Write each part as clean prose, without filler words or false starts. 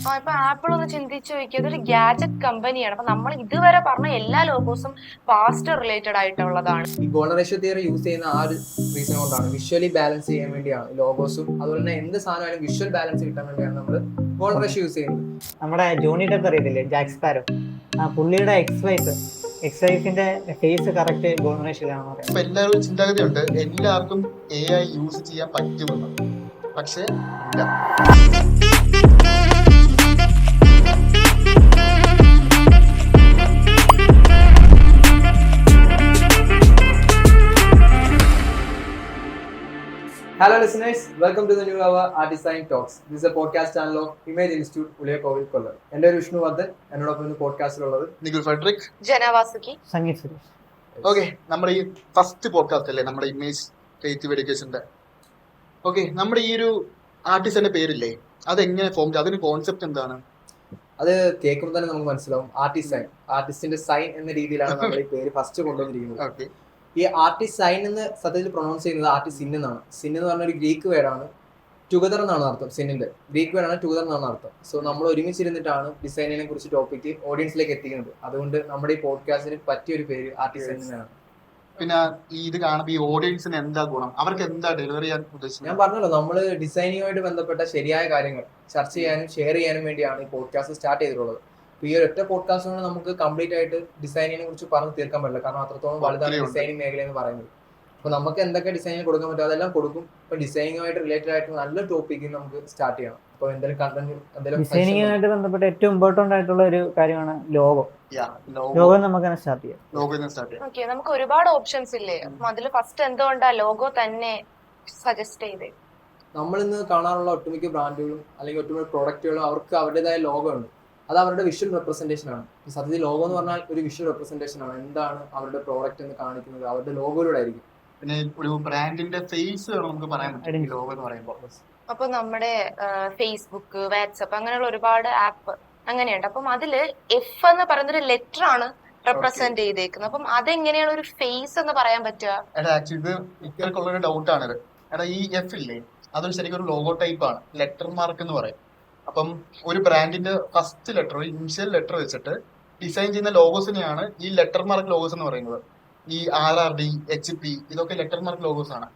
ഇപ്പൊ ആപ്പിൾ ഒന്ന് ചിന്തിച്ചു നോക്കിയത് അതൊരു ഗാഡ്ജറ്റ് കമ്പനിയാണ്. അപ്പൊ നമ്മൾ ഇതുവരെ പറഞ്ഞ എല്ലാ ലോഗോസും പാസ്റ്റ് റിലേറ്റഡ് ആയിട്ടുള്ളതാണ്. ഈ ഗോൾഡൻ റേഷ്യോ തിയറി യൂസ് ചെയ്യുന്ന ആ ഒരു റീസൺ കൊണ്ടാണ്, വിഷ്വലി ബാലൻസ് ചെയ്യാൻ വേണ്ടിയാണ് ലോഗോസും അതുപോലെ തന്നെ എന്ത് സാധനമായാലും വിഷ്വൽ ബാലൻസ് കിട്ടാൻ വേണ്ടിയാണ് നമ്മൾ ഗോൾഡൻ റേഷ്യോ യൂസ് ചെയ്യുന്നത്. നമ്മുടെ ജോണി ഡെപ്പ് അറിയത്തില്ലേ, ജാക്ക് സ്പാരോ, ആ പുള്ളിയുടെ എക്സ് വൈഫിന്റെ ഫേസ് കറക്റ്റ് ഗോൾഡൻ റേഷ്യോയിലാണെന്ന് പറയാം. ഇപ്പൊ എല്ലാവരും ചിന്താഗതിയുണ്ട് എല്ലാവർക്കും AI യൂസ് ചെയ്യാൻ പറ്റുമെന്ന്. പക്ഷേ ഇല്ല. Hello listeners, welcome to the new hour Artisan Talks. This is a podcast channel of Image Institute, Uliyakkovil, Kollam. എൻ്റെ ഒരു വിഷ്ണു വർദ്ധൻ, എന്നോടൊപ്പം ഇന്ന് പോഡ്കാസ്റ്റിലുള്ളത് നിഖിൽ ഫെഡറിക്, ജനവാസുക്കി, സംഗീത് സുരേഷ്. ഓക്കെ, നമ്മുടെ ഈ ഫസ്റ്റ് പോഡ്കാസ്റ്റ് അല്ലേ നമ്മുടെ ഇമേജ് ക്രിയേറ്റീവ് എഡ്യൂക്കേഷന്റെ. ഓക്കെ, നമ്മുടെ ഈ ഒരു ആർട്ടിസ്റ്റിന്റെ പേരില്ലേ, അതെങ്ങനെ ഫോം ചെയ്യും, അതിന് കോൺസെപ്റ്റ് എന്താണ്? അത് കേൾക്കുമ്പോൾ തന്നെ നമുക്ക് മനസ്സിലാവും. ആർട്ടിസൈൻ, ആർട്ടിസ്റ്റിന്റെ സൈൻ എന്ന രീതിയിലാണ് നമ്മൾ ഈ പേര് ഫസ്റ്റ് കൊണ്ടുവന്നിരിക്കുന്നത്. ഓക്കെ, ഈ ആർട്ടിസ്റ്റ് സൈൻ എന്ന് സത്യത്തിൽ പ്രൊണൗൺസ് ചെയ്യുന്നത് ആർട്ടിസ്റ്റ് സിൻ എന്നാണ്. സിൻ എന്ന് പറഞ്ഞ ഒരു ഗ്രീക്ക് വേർഡാണ്. ടുഗദർ എന്നാണ് അർത്ഥം. സിന്നിന്റെ ഗ്രീക്ക് വേർഡാണ് ടുഗദർ എന്നാണ് അർത്ഥം. സോ നമ്മൾ ഒരുമിച്ചിരുന്നിട്ടാണ് ഡിസൈനിനെ കുറിച്ച് ടോപ്പിക്ക് ഓഡിയൻസിലേക്ക് എത്തിക്കുന്നത്. അതുകൊണ്ട് നമ്മുടെ ഈ പോഡ്കാസ്റ്റിന് പറ്റിയ ഒരു പേര് ആർട്ടിസ്റ്റ് എന്നാണ്. പിന്നെ ഇത് കാണുമ്പോൾ ഈ ഓഡിയൻസിന് എന്താ ഗുണം, അവർക്ക് എന്താ ഡെലിവറി ചെയ്യാൻ ഉദ്ദേശിച്ചത്? ഞാൻ പറഞ്ഞല്ലോ, നമ്മൾ ഡിസൈനിങ്ങുമായിട്ട് ബന്ധപ്പെട്ട ശരിയായ കാര്യങ്ങൾ ചർച്ച ചെയ്യാനും ഷെയർ ചെയ്യാനും വേണ്ടിയാണ് ഈ പോഡ്കാസ്റ്റ് സ്റ്റാർട്ട് ചെയ്തിട്ടുള്ളത്. ഈ ഒറ്റ പോഡ്കാസ്റ്റ് കൊണ്ട് നമുക്ക് കംപ്ലീറ്റ് ആയിട്ട് ഡിസൈനിങ്ങിനെ കുറിച്ച് പറഞ്ഞ് തീർക്കാൻ പറ്റില്ല. കാരണം അത്രത്തോളം വലുതാണ് ഡിസൈനിങ് മേഖല എന്ന് പറയുന്നത്. അപ്പൊ നമുക്ക് എന്തൊക്കെ ഡിസൈനിങ് കൊടുക്കാൻ പറ്റും അതെല്ലാം കൊടുക്കും. ഇപ്പൊ ഡിസൈനിങ്ങുമായിട്ട് റിലേറ്റഡ് ആയിട്ട് നല്ല ടോപ്പിക്ക് നമുക്ക് സ്റ്റാർട്ട് ചെയ്യണം. അപ്പൊ എന്തെങ്കിലും കണ്ടന്റ്, എന്തെങ്കിലും ഡിസൈനിങ്ങുമായിട്ട് ബന്ധപ്പെട്ട ഏറ്റവും ഇമ്പോർട്ടന്റ് ആയിട്ടുള്ള ഒരു കാര്യമാണ് ലോഗോ. ലോഗോ നമുക്ക് സ്റ്റാർട്ട് ചെയ്യാം. ഓക്കെ, നമുക്ക് ഒരുപാട് ഓപ്ഷൻസ് ഇല്ലേ? അപ്പം അതിൽ ഫസ്റ്റ് എന്തുകൊണ്ടാ ലോഗോ തന്നെ സജസ്റ്റ് ചെയ്തേ? നമ്മൾ ഇന്ന് കാണാറുള്ള ഒട്ടുമിക്ക ബ്രാൻഡുകളും അല്ലെങ്കിൽ ഒട്ടുമിക്ക പ്രോഡക്റ്റുകളും അവർക്ക് അവരുടേതായ ലോഗോ ഉണ്ട്. അത് അവരുടെ വിഷ്വൽ റെപ്രസെന്റേഷൻ ആണ്. സത്യത്തിൽ ലോഗോ എന്ന് പറഞ്ഞാൽ ഒരു വിഷ്വൽ റെപ്രസെന്റേഷൻ ആണ്. എന്താണ് അവരുടെ പ്രോഡക്റ്റ് എന്ന് കാണിക്കുന്നത് അവരുടെ ലോഗോയിലൂടെ ആയിരിക്കും. പിന്നെ ഒരു ബ്രാൻഡിന്റെ ഫേസ് നമുക്ക് പറയാൻ പറ്റും ലോഗോ എന്ന് പറയുമ്പോൾ. അപ്പൊ നമ്മുടെ ഫേസ്ബുക്ക്, വാട്സപ്പ് അങ്ങനെയുള്ള ഒരുപാട് ആപ്പ് അങ്ങനെയുണ്ട്. അപ്പം അതില് എഫ് എന്ന് പറയുന്ന ഒരു ലെറ്റർ ആണ് റെപ്രസെന്റ് ചെയ്തേക്കുന്നത്. അപ്പം അതെങ്ങനെയാണ് ഒരു ഫേസ് എന്ന് പറയാൻ പറ്റുക? ആക്ച്വലി ഇത് ഇവർക്കുള്ളൊരു ഡൗട്ടാണിത്. ഈ എഫ് ഇല്ലേ, അതൊരു ശരിക്കും ഒരു ലോഗോ ടൈപ്പ് ആണ്, ലെറ്റർ മാർക്ക് എന്ന് പറയും. അപ്പം ഒരു ബ്രാൻഡിന്റെ ഫസ്റ്റ് ലെറ്റർ, ഇനിഷ്യൽ ലെറ്റർ വെച്ചിട്ട് ഡിസൈൻ ചെയ്യുന്ന ലോഗോസിനെയാണ് ഈ ലെറ്റർ മാർക്ക് ലോഗോസ് എന്ന് പറയുന്നത്. ഈ RRD, HP ഇതൊക്കെ ലെറ്റർ മാർക്ക് ലോഗോസ് ആണ്.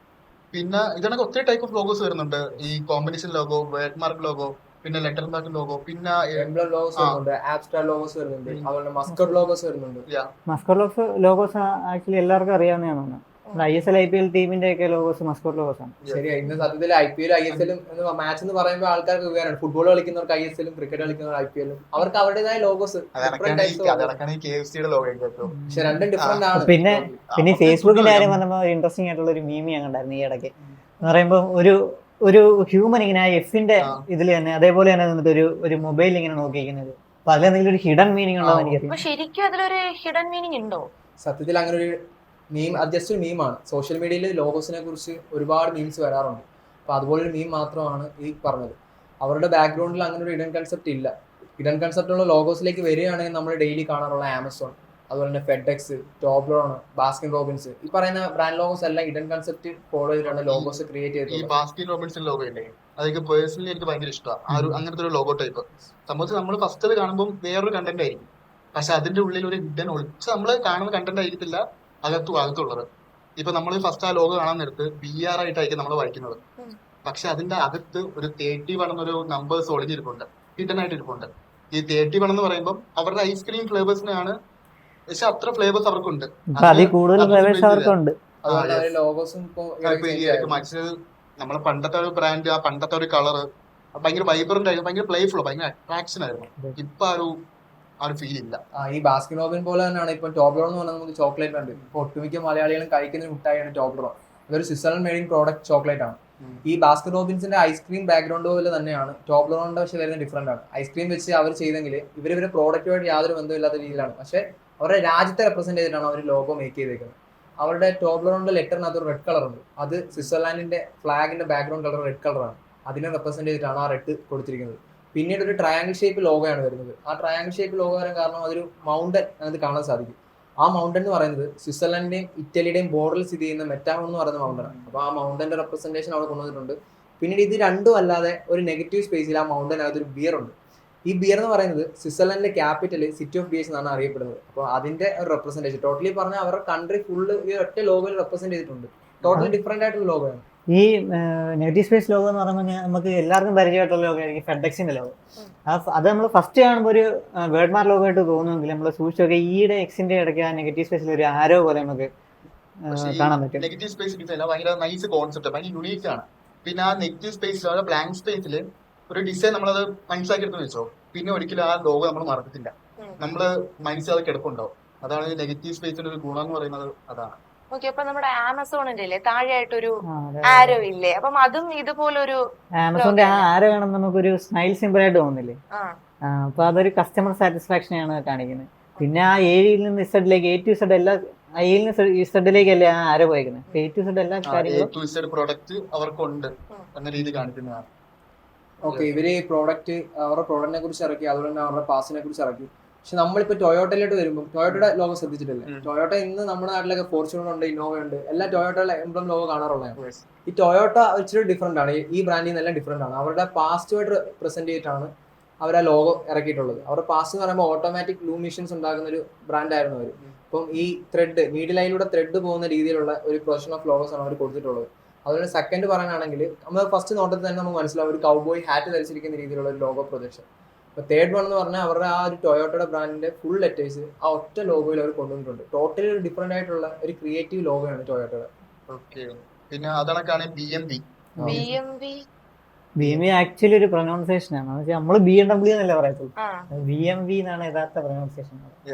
പിന്നെ ഇതിനൊക്കെ ഒത്തിരി ടൈപ്പ് ഓഫ് ലോഗോസ് വരുന്നുണ്ട്. ഈ combination logo, word mark logo, പിന്നെ ലെറ്റർ മാർക്ക് ലോഗോ, പിന്നെ എംബ്ലം ലോഗോസ് വരുന്നുണ്ട്, ആബ്സ്ട്രാക്ട് ലോഗോസ് വരുന്നുണ്ട്, അതുപോലെ മസ്കോട്ട് ലോഗോസ് വരുന്നുണ്ട്. മസ്കോട്ട് ലോഗോസ് ആക്ച്വലി എല്ലാവർക്കും അറിയാവുന്നതാണ്. ISL IPL ടീമിന്റെ ഒക്കെ ലോഗോസ് മസ്കോട്ട് ലോഗോസ് ആണ്. ശരിയാ. ഇന്ന് സത്യത്തിൽ IPL ISL മാച്ച് എന്ന് പറയുമ്പോൾ ആൾക്കാർക്ക് ഉപകാരമാണ്. ഫുട്ബോൾ കളിക്കുന്നവർക്ക് ISL, ക്രിക്കറ്റ് കളിക്കുന്നവർ IPL, അവർക്ക് അവരുടേതായ ലോഗോസ്. പക്ഷെ രണ്ടും ഡിഫറെന്റ് ആണ്. പിന്നെ ഫേസ്ബുക്കിന്റെ കാര്യം പറഞ്ഞപ്പോൾ ഇൻട്രസ്റ്റിംഗ് ആയിട്ടുള്ള ഒരു മീമി ഞാൻ കണ്ടായിരുന്നു ഈ ഇടയ്ക്ക്. എന്ന് പറയുമ്പോൾ ഒരു ഹ്യൂമൻ ഇങ്ങനെ ആ എഫിന്റെ ഇതിൽ തന്നെ അതേപോലെ തന്നെ നിന്നിട്ട് ഒരു മൊബൈൽ ഇങ്ങനെ നോക്കിയിരിക്കുന്നത്. അപ്പൊ അതിലെന്തെങ്കിലും ഒരു ഹിഡൻ മീനിങ് ഉണ്ടോ എന്ന് എനിക്കറിയാം. ശരിക്കും അതിലൊരു ഹിഡൻ മീനിങ് ഉണ്ടോ? സത്യത്തിൽ അങ്ങനെ ഒരു മീം, അത് ജസ്റ്റ് ഒരു മീമാണ്. സോഷ്യൽ മീഡിയയിൽ ലോഗോസിനെ കുറിച്ച് ഒരുപാട് മീംസ് വരാറുണ്ട്. അപ്പൊ അതുപോലൊരു മീം മാത്രമാണ് ഈ പറഞ്ഞത്. അവരുടെ ബാക്ക്ഗ്രൗണ്ടിൽ അങ്ങനെ ഒരു ഇഡൻ കൺസെപ്റ്റ് ഇല്ല. ഇഡൻ കൺസെപ്റ്റ് ഉള്ള ലോഗോസിലേക്ക് വരികയാണെങ്കിൽ നമ്മൾ ഡെയിലി കാണാറുള്ള ആമസോൺ, അതുപോലെ തന്നെ ഫെഡെക്സ്, ടോബ്ലോൺ, ബാസ്കിൻ റോബിൻസ്, ഈ പറയുന്ന ബ്രാൻഡ് ലോഗോസ് എല്ലാം ഇഡൻ കൺസെപ്റ്റ് ഫോളോ ചെയ്തിട്ടാണ് ലോഗോസ് ക്രിയേറ്റ് ചെയ്തത്. ഈ ബാസ്കിൻ റോബിൻസിന്റെ ലോഗോ ഇല്ലേ, അതൊക്കെ പേഴ്സണലി എനിക്ക് ഭയങ്കര ഇഷ്ടമാണ്. അങ്ങനത്തെ ഒരു ലോഗോ ടൈപ്പ് സംബന്ധിച്ച് നമ്മൾ ഫസ്റ്റ് കാണുമ്പോൾ വേറൊരു കണ്ടന്റ് ആയിരിക്കും. പക്ഷെ അതിന്റെ ഉള്ളിൽ ഒരു ഹിഡൻ ഒളിച്ച് നമ്മൾ കാണുന്ന കണ്ടന്റ് ആയിരിക്കത്തില്ല അകത്തുള്ളത്. ഇപ്പൊ നമ്മൾ ഫസ്റ്റ് ആ ലോഗോ കാണാൻ നേരത്ത് BR ആയിട്ടായിരിക്കും നമ്മൾ വായിക്കുന്നത്. പക്ഷെ അതിന്റെ അകത്ത് ഒരു 31 എന്നൊരു നമ്പേഴ്സ് ഒളിഞ്ഞിരിപ്പുണ്ട്, ഹിഡൻ ആയിട്ട് ഇരിപ്പുണ്ട്. ഈ 31 എന്ന് പറയുമ്പോൾ അവരുടെ ഐസ്ക്രീം ഫ്ലേവേഴ്സിനാണ്. പക്ഷെ അത്ര ഫ്ലേവേഴ്സ് അവർക്കുണ്ട്. മറ്റൊരു നമ്മളെ പണ്ടത്തെ ഒരു ബ്രാൻഡ്, ആ പണ്ടത്തെ ഒരു കളറ് ഭയങ്കര വൈബ്രന്റ് ആയിരുന്നു, ഭയങ്കര പ്ലേഫുൾ, ഭയങ്കര അട്രാക്ഷൻ ആയിരുന്നു. ഇപ്പൊ ആ ഒരു ഫീൽ ഇല്ല. ഈ ബാസ്കിൻ റോബിൻ പോലെ തന്നെയാണ് ഇപ്പൊ ടോബ്ലോൺ എന്ന് പറഞ്ഞാൽ നമുക്ക് ചോക്ലേറ്റ് ഉണ്ട്. ഇപ്പൊ ഒട്ടുമിക്ക മലയാളികളും കഴിക്കുന്ന മിഠായിയാണ് ടോബ്ലോൺ. ഇതൊരു സ്വിറ്റ്സർലൻഡ് മെയ്ഡ് പ്രോഡക്റ്റ് ചോക്ലേറ്റ് ആണ്. ഈ ബാസ്കിൻ റോബിൻസിന്റെ ഐസ്ക്രീം ബാക്ക്ഗ്രൗണ്ട് പോലെ തന്നെയാണ് ടോബ്ലോണിന്റെ, പക്ഷെ വരുന്ന ഡിഫറെന്റ് ആണ്. ഐസ്ക്രീം വെച്ച് അവർ ചെയ്തെങ്കിൽ ഇവരുടെ പ്രോഡക്റ്റുമായിട്ട് യാതൊരു ബന്ധമില്ലാത്ത രീതിയിലാണ്. പക്ഷെ അവരുടെ രാജ്യത്തെ റെപ്രസെന്റ് ചെയ്തിട്ടാണ് അവർ ലോഗോ മേക്ക് ചെയ്തേക്കുന്നത്. അവരുടെ ടോബ്ലോണിന്റെ ലെറ്ററിനകത്ത് ഒരു റെഡ് കളർ ഉണ്ട്. അത് സ്വിറ്റ്സർലാൻഡിന്റെ ഫ്ലാഗിന്റെ ബാക്ക്ഗ്രൗണ്ട് കളർ റെഡ് കളറാണ്. അതിനെ റെപ്രസെന്റ് ചെയ്തിട്ടാണ് ആ റെഡ് കൊടുത്തിരിക്കുന്നത്. പിന്നീട് ഒരു ട്രയാങ്കിൾ ഷേപ്പ് ലോഗോയാണ് വരുന്നത്. ആ ട്രയാങ്കിൾ ഷേപ്പ് ലോഗോ വരാൻ കാരണം അതൊരു മൗണ്ടൻ അതിനകത്ത് കാണാൻ സാധിക്കും. ആ മൗണ്ടൻ എന്ന് പറയുന്നത് സ്വിറ്റ്സർലൻഡിന്റെയും ഇറ്റലിയുടെയും ബോർഡറിൽ സ്ഥിതി ചെയ്യുന്ന മെറ്റാമോൺ എന്ന് പറയുന്ന മൗണ്ടനാണ്. അപ്പോൾ ആ മൗണ്ടന്റെ റെപ്രസെന്റേഷൻ അവിടെ കൊണ്ടുവന്നിട്ടുണ്ട്. പിന്നീട് ഇത് രണ്ടും അല്ലാതെ ഒരു നെഗറ്റീവ് സ്പേസിൽ ആ മൗണ്ടനകത്ത് ഒരു ബിയർ ഉണ്ട്. ഈ ബിയർ എന്ന് പറയുന്നത് സ്വിറ്റ്സർലൻഡിന്റെ ക്യാപിറ്റൽ സിറ്റി ഓഫ് ബിയേഴ്സ് എന്നാണ് അറിയപ്പെടുന്നത്. അപ്പോൾ അതിന്റെ ഒരു റെപ്രസെന്റേഷൻ ടോട്ടലി പറഞ്ഞാൽ അവരുടെ കൺട്രി ഫുള്ള് ഈ ഒറ്റ ലോഗോയിൽ റെപ്രസെന്റ് ചെയ്തിട്ടുണ്ട്. ടോട്ടലി ഡിഫറെന്റ് ആയിട്ടുള്ള ലോഗോയാണ്. ഈ നെഗറ്റീവ് സ്പേസ് ലോഗോ എന്ന് പറയുമ്പോൾ നമുക്ക് എല്ലാവർക്കും പരിചയമായിട്ടുള്ള ലോഗോ ആയിരിക്കും ഫെഡെക്സിന്റെ ലോഗോ. അത് നമ്മൾ ഫസ്റ്റ് കാണുമ്പോൾ ഒരു വേർഡ് മാർക്ക് ലോഗോ ആയിട്ട് തോന്നുമെങ്കിൽ നമ്മൾ സൂക്ഷിച്ചൊക്കെ ഈയുടെ എക്സിന്റെ ഇടയ്ക്ക് ആ നെഗറ്റീവ് സ്പേസിൽ ഒരു ആരോ പോലെ നമുക്ക് കാണാൻ പറ്റും. നെഗറ്റീവ് സ്പേസ് ഡിസൈൻ ഭയങ്കര നൈസ് കോൺസെപ്റ്റ്, ഭയങ്കര യുണീക്ക് ആണ്. പിന്നെ ആ നെഗറ്റീവ് സ്പേസിൽ ബ്ലാങ്ക് സ്പേസിൽ ഒരു ഡിസൈൻ നമ്മളത് മനസ്സിലാക്കി എടുത്ത് വെച്ചോ, പിന്നെ ഒരിക്കലും ആ ലോഗോ നമ്മൾ മറക്കത്തില്ല, നമ്മള് മനസ്സിൽ അത് കിടപ്പുണ്ടാവും. അതാണ് നെഗറ്റീവ് സ്പേസിന്റെ ഒരു ഗുണം എന്ന് പറയുന്നത്. അതാണ്. ഓക്കെ, അപ്പൊ നമ്മുടെ ആമസോണിന്റെ ഇല്ലേ താഴെയായിട്ടൊരു ആരോ ഇല്ലേ, അപ്പം അതും ഇതുപോലൊരു ആമസോണിന്റെ ആ ആരോ കാണുമ്പോൾ നമുക്കൊരു സ്മൈൽ സിമ്പിൾ ആയിട്ട് തോന്നുന്നില്ലേ? അപ്പൊ അതൊരു കസ്റ്റമർ സാറ്റിസ്ഫാക്ഷൻ ആണ് കാണിക്കുന്നത്. പിന്നെ ആ ഏഴിൽ നിന്ന് ഇസഡിലേക്ക് A to Z എല്ലാ എയിൽ നിന്ന് ഇസഡിലേക്കല്ലേ ആ ആരോ പോയിരിക്കുന്നത്. A to Z എല്ലാ കാര്യങ്ങളും പ്രോഡക്റ്റ് അവർക്കുണ്ട് എന്ന രീതി കാണിക്കുന്നതാണ്. ഓക്കെ, ഇവര് പ്രോഡക്റ്റ് അവരുടെ പ്രോഡക്റ്റിനെ കുറിച്ച് ഇറക്കി, അതുപോലെ തന്നെ അവരുടെ പാസിനെ കുറിച്ച് ഇറക്കി. പക്ഷെ നമ്മളിപ്പോ ടൊയോട്ടയിലോട്ട് വരുമ്പോൾ ടൊയോട്ടയുടെ ലോഗോ ശ്രദ്ധിച്ചിട്ടില്ലേ? ടൊയോട്ട ഇന്ന് നമ്മുടെ നാട്ടിലൊക്കെ ഫോർച്യൂണർ ഉണ്ട്, ഇന്നോവ ഉണ്ട്, എല്ലാ ടൊയോട്ടയുടെ എംബ്ലം ലോഗോ കാണാറുള്ളതാണ്. ഈ ടൊയോട്ട ഇച്ചിരി ഡിഫറെന്റ് ആണ്, ഈ ബ്രാൻഡിൽ നിന്നെല്ലാം ഡിഫറെന്റ് ആണ്. അവരുടെ പാസ്റ്റുമായിട്ട് പ്രസന്റ് ചെയ്തിട്ടാണ് അവർ ആ ലോഗോ ഇറക്കിയിട്ടുള്ളത്. അവരുടെ പാസ്റ്റ് എന്ന് പറയുമ്പോൾ ഓട്ടോമാറ്റിക് ലൂം മെഷീൻസ് ഉണ്ടാക്കുന്ന ഒരു ബ്രാൻഡായിരുന്നു അവർ. അപ്പം ഈ ത്രെഡ് മീഡിയ ലൈനിലൂടെ ത്രെഡ് പോകുന്ന രീതിയിലുള്ള ഒരു പ്രൊജക്ഷൻ ഓഫ് ലോഗോസ് ആണ് അവർ കൊടുത്തിട്ടുള്ളത്. അതുപോലെ സെക്കൻഡ് പറയാനാണെങ്കിൽ നമ്മൾ ഫസ്റ്റ് നോട്ടത്തിൽ തന്നെ നമുക്ക് മനസ്സിലാവും ഒരു കൗബോയ് ഹാറ്റ് ധരിച്ചിരിക്കുന്ന രീതിയിലുള്ള ഒരു ലോഗോ പ്രൊജക്ഷൻ. അപ്പോൾ തേർഡ് വൺ എന്ന് പറഞ്ഞാൽ അവരുടെ ആ ഒരു ടൊയോട്ടയുടെ ബ്രാൻഡിന്റെ ഫുൾ ലെറ്റേഴ്സ് ആ ഒറ്റ ലോഗോയിൽ അവർ കൊണ്ടുവന്നിട്ടുണ്ട്. ടോട്ടലി ഒരു ഡിഫറെന്റ് ആയിട്ടുള്ള ഒരു ക്രിയേറ്റീവ് ലോഗോയാണ് ടൊയോട്ടയുടെ. ഓക്കെ, പിന്നെ അതാണ് BMW. BMW ആക്ച്വലി ഒരു പ്രൊനൗൺസിയേഷൻ ആണ്. നമ്മള് BMW എന്നല്ല പറയത്തുള്ളൂ, BMW എന്നാണ് യഥാർത്ഥ പ്രൊനൗൺസിയേഷൻ.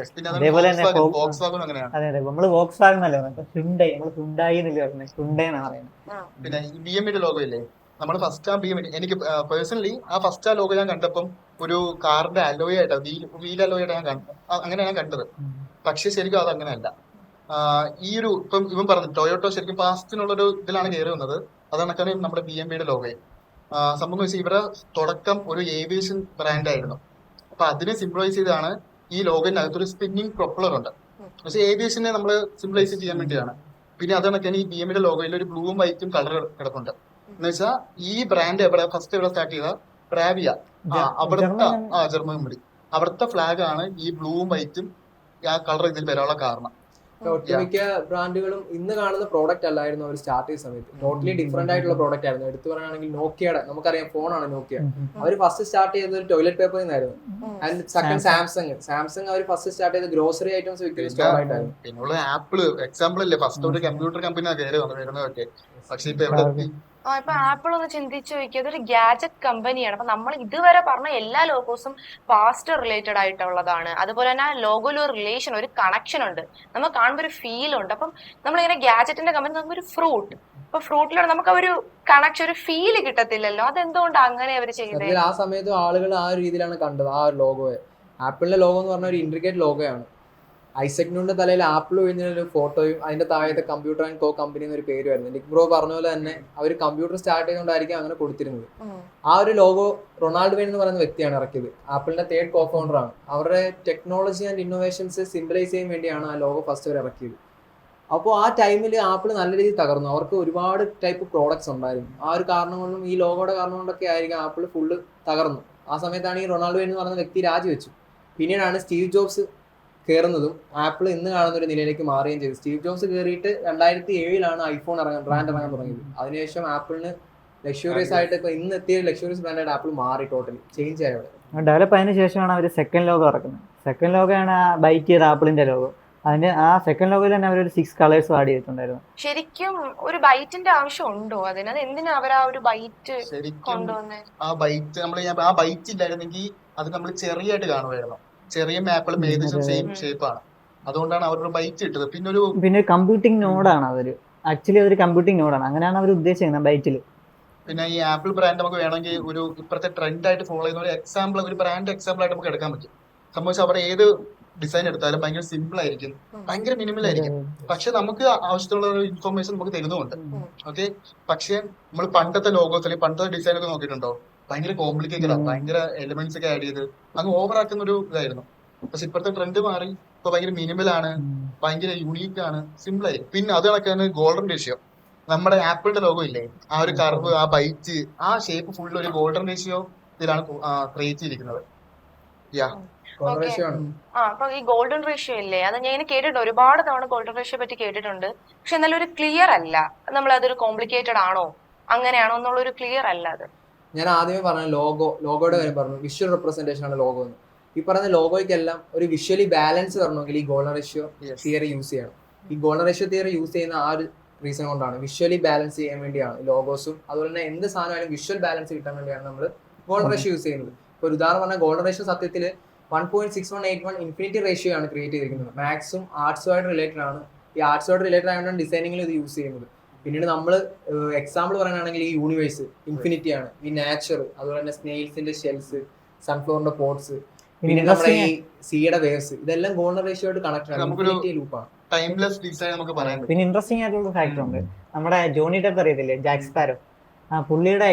അതേപോലെ തന്നെ അതെ അതെ, നമ്മള് വോക്സ് വാഗൺ എന്നല്ലേ പറയുന്നത്, ഹ്യുണ്ടായി നമ്മൾ ഹ്യുണ്ടായി എന്നല്ലേ പറയുന്നത്, ഹ്യുണ്ടായി എന്നാണ് പറയുന്നത്. പിന്നെ BMW ലോഗോ ഇല്ലേ, നമ്മൾ ഫസ്റ്റ് ആ എനിക്ക് പേഴ്സണലി ആ ഫസ്റ്റ് ആ ലോഗോ ഞാൻ കണ്ടപ്പം ഒരു കാറിന്റെ അലോയ് ആയിട്ട് വീൽ അലോയ് ആയിട്ട് അങ്ങനെ ഞാൻ കണ്ടത്. പക്ഷെ ശരിക്കും അത് അങ്ങനെയല്ല. ഈ ഒരു ഇപ്പം ഇവൻ പറഞ്ഞു ടൊയോട്ടോ ശരിക്കും പാസ്റ്റിനുള്ളൊരു ഇതിലാണ് കയറി വന്നത്. അതാണ് നമ്മുടെ BMW ലോഗോയും സംഭവം വെച്ചാൽ ഇവരുടെ തുടക്കം ഒരു ഏവിയേഷൻ ബ്രാൻഡ് ആയിരുന്നു. അപ്പൊ അതിനെ സിംബിളൈസ് ചെയ്താണ് ഈ ലോഗോന്റെ അകത്തൊരു സ്പിന്നിങ് പ്രൊപ്പലർ ഉണ്ട്. പക്ഷെ ഏവിയേഷനെ നമ്മൾ സിംബിളൈസ് ചെയ്യാൻ വേണ്ടിയാണ്. പിന്നെ അതാണ് ഈ BMW ലോഗോയിൽ ഒരു ബ്ലൂവും വൈറ്റും കളർ കിടപ്പുണ്ട്. എന്ന് വെച്ചാൽ ഈ ബ്രാൻഡ് ഫസ്റ്റ് എവിടെ സ്റ്റാർട്ട് ചെയ്ത ബ്രാവിയ, അവിടുത്തെ ജർമ്മൻ കമ്പനി, അവിടുത്തെ ഫ്ലാഗ് ആണ് ഈ ബ്ലൂവും വൈറ്റും ആ കളർ ഇതിൽ വരാനുള്ള കാരണം. ഒട്ടുമിക്ക ബ്രാൻഡുകളും ഇന്ന് കാണുന്ന പ്രോഡക്റ്റ് അല്ലായിരുന്നു അവർ സ്റ്റാർട്ട് ചെയ്ത സമയത്ത്. ടോട്ടലി ഡിഫറെന്റ് ആയിട്ടുള്ള പ്രോഡക്റ്റ് ആയിരുന്നു. എടുത്തു പറയുകയാണെങ്കിൽ നോക്കിയയുടെ, നമുക്കറിയാം ഫോണാണ് നോക്കിയ. അവർ ഫസ്റ്റ് സ്റ്റാർട്ട് ചെയ്തത് ഒരു ടോയ്ലറ്റ് പേപ്പറിൽ നിന്നായിരുന്നു. ആൻഡ് സെക്കൻഡ് സാംസങ് അവർ ഫസ്റ്റ് സ്റ്റാർട്ട് ചെയ്ത ഗ്രോസറി ഐറ്റംസ് വിൽക്കുന്ന സ്റ്റോർ ആയിട്ടായിരുന്നു. പിന്നെ ആപ്പിള് എക്സാമ്പിൾ അല്ലേ, ഫസ്റ്റ് ഒരു കമ്പ്യൂട്ടർ കമ്പനി കയറി വരുന്നതൊക്കെ. പക്ഷെ ഇപ്പൊ എവിടെ ഇപ്പൊ ആപ്പിൾ ഒന്ന് ചിന്തിച്ചു നോക്കിയത് അതൊരു ഗാഡ്ജറ്റ് കമ്പനിയാണ്. അപ്പൊ നമ്മൾ ഇതുവരെ പറഞ്ഞ എല്ലാ ലോഗോസും പാസ്റ്റ് റിലേറ്റഡ് ആയിട്ടുള്ളതാണ്. അതുപോലെ തന്നെ ആ ലോഗോയിൽ ഒരു റിലേഷൻ, ഒരു കണക്ഷൻ ഉണ്ട്, നമ്മൾ കാണുമ്പോൾ ഒരു ഫീൽ ഉണ്ട്. അപ്പം നമ്മളിങ്ങനെ ഗാഡ്ജറ്റിന്റെ കമ്പനി നമുക്കൊരു ഫ്രൂട്ട്, അപ്പൊ ഫ്രൂട്ടിലൂടെ നമുക്ക് ആ ഒരു കണക്ഷൻ, ഒരു ഫീല് കിട്ടത്തില്ലല്ലോ. അതെന്തുകൊണ്ടാണ് അങ്ങനെ അവർ ചെയ്യുന്നത്? ആ സമയത്ത് ആളുകൾ ആ ഒരു രീതിയിലാണ് കണ്ടത് ആ ഒരു ലോഗോയെ. ആപ്പിളിന്റെ ലോഗോ എന്ന് പറഞ്ഞ ഒരു ഇന്റർഗ്രേറ്റ് ലോഗോയാണ്. ഐസക് ന്യൂട്ടന്റെ തലയിൽ ആപ്പിൾ വീഴുന്നൊരു ഫോട്ടോയും അതിന്റെ താഴത്തെ കമ്പ്യൂട്ടർ ആൻഡ് കോ കമ്പനി എന്നൊരു പേരുമായിരുന്നു. നിക് ബ്രോ പറഞ്ഞ പോലെ തന്നെ അവർ കമ്പ്യൂട്ടർ സ്റ്റാർട്ട് ചെയ്തുകൊണ്ടായിരിക്കും അങ്ങനെ കൊടുത്തിരുന്നത്. ആ ഒരു ലോഗോ റൊണാൾഡ് വെയ്ൻ എന്ന് പറയുന്ന വ്യക്തിയാണ് ഇറക്കിയത്. ആപ്പിളിന്റെ തേർഡ് കോ ഫൗണ്ടർ ആണ്. അവരുടെ ടെക്നോളജി ആൻഡ് ഇന്നോവേഷൻസ് സിംബലൈസ് ചെയ്യാൻ വേണ്ടിയാണ് ആ ലോഗോ ഫസ്റ്റ് അവർ ഇറക്കിയത്. അപ്പോൾ ആ ടൈമിൽ ആപ്പിൾ നല്ല രീതിയിൽ തകർന്നു. അവർക്ക് ഒരുപാട് ടൈപ്പ് പ്രോഡക്ട്സ് ഉണ്ടായിരുന്നു. ആ ഒരു കാരണം കൊണ്ടും ഈ ലോഗോയുടെ കാരണം കൊണ്ടൊക്കെ ആയിരിക്കും ആപ്പിൾ ഫുള്ള് തകർന്നു. ആ സമയത്താണ് ഈ റൊണാൾഡ് വെയ്ൻ എന്ന് പറയുന്ന വ്യക്തി രാജിവെച്ചു. പിന്നീടാണ് സ്റ്റീവ് ജോബ്സ് കയറുന്നതും ആപ്പിൾ ഇന്ന് കാണുന്ന ഒരു നിലയിലേക്ക് മാറുകയും ചെയ്തു. സ്റ്റീവ് ജോബ്സ് കയറിയിട്ട് 2007 ഐഫോൺ ബ്രാൻഡ് ഇറങ്ങാൻ തുടങ്ങിയത്. അതിനുശേഷം ആപ്പിളിന് ലക്ഷറിയസ് ആയിട്ട് ഇപ്പൊ ഇന്ന് എത്തിയ ലക്ഷറിയസ് ബ്രാൻഡായിട്ട് ആപ്പിൾ മാറി, ടോട്ടലി ചേഞ്ച് ആയത്. ഡെവലപ്പ് ആയതിനു ശേഷമാണ് അവർ സെക്കൻഡ് ലോഗോ ഇറക്കുന്നത്. സെക്കൻഡ് ലോഗോയാണ് ആ ബൈറ്റ് ചെയ്ത ആപ്പിളിന്റെ ലോഗോ. അതിന്റെ ആ സെക്കൻഡ് ലോഗോയിൽ തന്നെ അവർ ഒരു 6 കളേഴ്സ് ആഡ് ചെയ്തിട്ടുണ്ടായിരുന്നു. ശരിക്കും ഒരു ബൈറ്റിന്റെ ആവശ്യം ഉണ്ടോ അതിന്? അത് എന്തിനാ അവർ ആ ഒരു ബൈറ്റ് കൊണ്ടുവന്നേ? ആ ബൈറ്റ് ആ ബൈറ്റ് ഇല്ലായിരുന്നെങ്കിൽ അത് നമ്മൾ ചെറിയായിട്ട് കാണുമായിരുന്നു. ചെറിയ ആപ്പിളും ഏകദേശം സെയിം ഷേപ്പാണ്. അതുകൊണ്ടാണ് അവരുടെ ബൈറ്റ് ഇട്ടത്. പിന്നെ കമ്പ്യൂട്ടിംഗ് നോഡാണ് അവര്. ആക്ച്വലി അതൊരു കമ്പ്യൂട്ടിംഗ് നോഡാണ്. അങ്ങനെയാണ് അവർ ഉദ്ദേശിക്കുന്നത് ബൈറ്റിൽ. പിന്നെ ഈ ആപ്പിൾ ബ്രാൻഡ് നമുക്ക് വേണമെങ്കിൽ ഒരു ഇപ്പോഴത്തെ ട്രെൻഡ് ആയിട്ട് ഫോളോ ചെയ്യുന്ന ഒരു എക്സാമ്പിൾ, ഒരു ബ്രാൻഡ് എക്സാമ്പിൾ ആയിട്ട് നമുക്ക് എടുക്കാൻ പറ്റും. സംബന്ധിച്ച് അവിടെ ഏത് ഡിസൈൻ എടുത്താലും ഭയങ്കര സിമ്പിൾ ആയിരിക്കും, ഭയങ്കര മിനിമൽ ആയിരിക്കും. പക്ഷെ നമുക്ക് ആവശ്യത്തിലുള്ള ഇൻഫർമേഷൻ നമുക്ക് തരുന്നുമുണ്ട്. ഓക്കെ, പക്ഷെ നമ്മൾ പണ്ടത്തെ ലോഗോസ് അല്ലെങ്കിൽ പണ്ടത്തെ ഡിസൈൻ ഒക്കെ നോക്കിയിട്ടുണ്ടോ? ഭയങ്കര കോംപ്ലിക്കേറ്റഡ് ആണ്, ഭയങ്കര എലിമെന്റ്സ് ഒക്കെ ആഡ് ചെയ്ത് അങ്ങ് ഓവർ ആക്കുന്ന ഒരു ഇതായിരുന്നു. പക്ഷെ ഇപ്പോഴത്തെ ട്രെൻഡ് മാറി, ഇപ്പൊ ഭയങ്കര മിനിമൽ ആണ്, ഭയങ്കര യുണീക്ക് ആണ്, സിമ്പിൾ ആയി. പിന്നെ അത് കണക്കാണ് ഗോൾഡൻ റേഷ്യോ. നമ്മുടെ ആപ്പിളിന്റെ ലോഗോ ഇല്ലേ, ആ ഒരു കർവ്, ആ ബൈറ്റ്, ആ ഷേപ്പ് ഫുൾ ഒരു ഗോൾഡൻ റേഷ്യോ ഇതിലാണ് ക്രിയേറ്റ് ചെയ്തിരിക്കുന്നത്. യാ ഗോൾഡൻ Okay. റേഷ്യോ ആണ്. അപ്പൊ ഈ ഗോൾഡൻ റേഷ്യോ ഇല്ലേ, അത് ഞാൻ ഇങ്ങനെ കേട്ടിട്ടുണ്ട്, ഒരുപാട് തവണ ഗോൾഡൻ റേഷ്യോ പറ്റി കേട്ടിട്ടുണ്ട്. പക്ഷെ എന്നാലും ഒരു ക്ലിയർ അല്ല, നമ്മൾ അതൊരു കോംപ്ലിക്കേറ്റഡ് ആണോ അങ്ങനെയാണോ എന്നുള്ള ഒരു ക്ലിയർ അല്ല അത്. ഞാൻ ആദ്യമേ പറഞ്ഞ ലോഗോയുടെ കാര്യം പറഞ്ഞു, വിഷ്വൽ റെപ്രസെന്റേഷൻ ആണ് ലോഗോ എന്ന്. ഈ പറയുന്ന ലോഗോയ്ക്കെല്ലാം ഒരു വിഷ്വലി ബാലൻസ് വരണമെങ്കിൽ ഈ ഗോൾഡൻ റേഷ്യോ തിയറി യൂസ് ചെയ്യണം. ഈ ഗോൾഡൻ റേഷ്യോ തിയറി യൂസ് ചെയ്യുന്ന ആ ഒരു റീസൺ കൊണ്ടാണ്, വിഷ്വലി ബാലൻസ് ചെയ്യാൻ വേണ്ടിയാണ് ലോഗോസും അതുപോലെ തന്നെ എന്ത് സാധനമായാലും വിഷ്വൽ ബാലൻസ് കിട്ടാൻ വേണ്ടിയാണ് നമ്മൾ ഗോൾഡൻ റേഷ്യോ യൂസ് ചെയ്യുന്നത്. ഇപ്പോൾ ഒരു ഉദാഹരണം പറഞ്ഞാൽ ഗോൾഡൻ റേഷ്യോ സത്യത്തിൽ 1.6181 ഇൻഫിനിറ്റി റേഷ്യോ ആണ് ക്രിയേറ്റ് ചെയ്തിരിക്കുന്നത്. മാത്സും ആർട്സുമായിട്ട് റിലേറ്റഡ് ആണ്. ഈ ആർട്സുമായിട്ട് റിലേറ്റഡ് ആയതുകൊണ്ടാണ് ഡിസൈനിങ്ങിൽ ഇത് യൂസ് ചെയ്യുന്നത്. പിന്നീട് നമ്മൾ എക്സാമ്പിൾ പറയുകയാണെങ്കിൽ ഈ യൂണിവേഴ്സ് ഇൻഫിനിറ്റി ആണ്, ഈ നാച്ചർ, അതുപോലെ തന്നെ സ്നെയിൽസിന്റെ ഷെൽസ്, സൺഫ്ലവറിന്റെ പോട്ട്സ്, പിന്നെ നമ്മുടെ ഈ സീയുടെ വേവ്സ്, ഇതെല്ലാം ഗോൾഡൻ റേഷ്യോ ആയിട്ട് കണക്ട് ആണ്, ഇൻഫിനിറ്റി ലൂപ്പാണ്. ടൈംലെസ് ഡിസൈൻ നമുക്ക് പറയാൻ പറ്റും. പിന്നെ ഇൻട്രസ്റ്റിംഗ് ആയിട്ടുള്ള ഫാക്ടർ ഉണ്ട്, നമ്മുടെ ജോണി ഡെപ്പ് അറിയത്തില്ലേ, ജാക്ക് സ്പാരോ, പുള്ളിയുടെ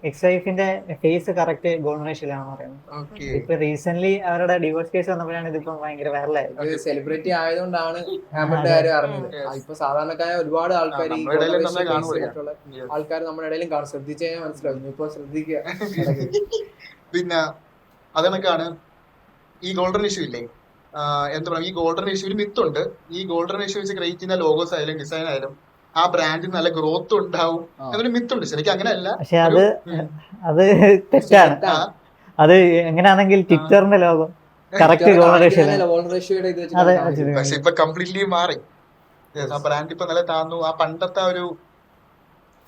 എക്സ് വൈഫിന്റെ ഫേസ് കറക്റ്റ് ഗോൾഡൻ റേഷ്യോയിലാണെന്ന് പറയുന്നത്. ഇപ്പൊ റീസെന്റ് അവരുടെ ഡിവോഴ്സ് കേസ് വന്നപ്പോഴാണ് ഇതിപ്പോ ഭയങ്കര വൈറലായത്. സെലിബ്രിറ്റി ആയതുകൊണ്ടാണ് ഹാമറിന്റെ കാര്യം അറിഞ്ഞത്. ഇപ്പൊ സാധാരണക്കാരായ ഒരുപാട് ആൾക്കാർ ഈ ആൾക്കാർ നമ്മുടെ ഇടയിലും കാണും. ശ്രദ്ധിച്ചു കഴിഞ്ഞാൽ മനസ്സിലാവും. ഇനിയിപ്പോ ശ്രദ്ധിക്കുക. പിന്നെ അതണക്കാണ് ഈ ഗോൾഡൻ ഇഷ്യൂ ഇല്ലേ, എന്താ പറയുക, ഈ ഗോൾഡൻ ഇഷ്യൂവിൽ മിത്തുണ്ട്. ഈ ഗോൾഡൻ ഇഷ്യൂ വെച്ച് ക്രിയേറ്റ് ചെയ്യുന്ന ലോഗോസ് ആയാലും ഡിസൈൻ ആയാലും ആ ബ്രാൻഡിന് നല്ല ഗ്രോത്ത് ഉണ്ടാവും എന്നൊരു മിത്തുണ്ട്. ശരിക്കും അങ്ങനെയല്ല, പക്ഷെ അത് തെറ്റാണ്. അത് എങ്ങനെയാണെങ്കിൽ ട്വിറ്ററിന്റെ ലോഗോ കറക്റ്റ് ഗോൾഡൻ റേഷ്യോയിലാണ്. പക്ഷെ ഇപ്പൊ കംപ്ലീറ്റ്ലി മാറി. ആ ബ്രാൻഡ് ഇപ്പൊ നല്ല താന്നു. ആ പണ്ടത്തെ ഒരു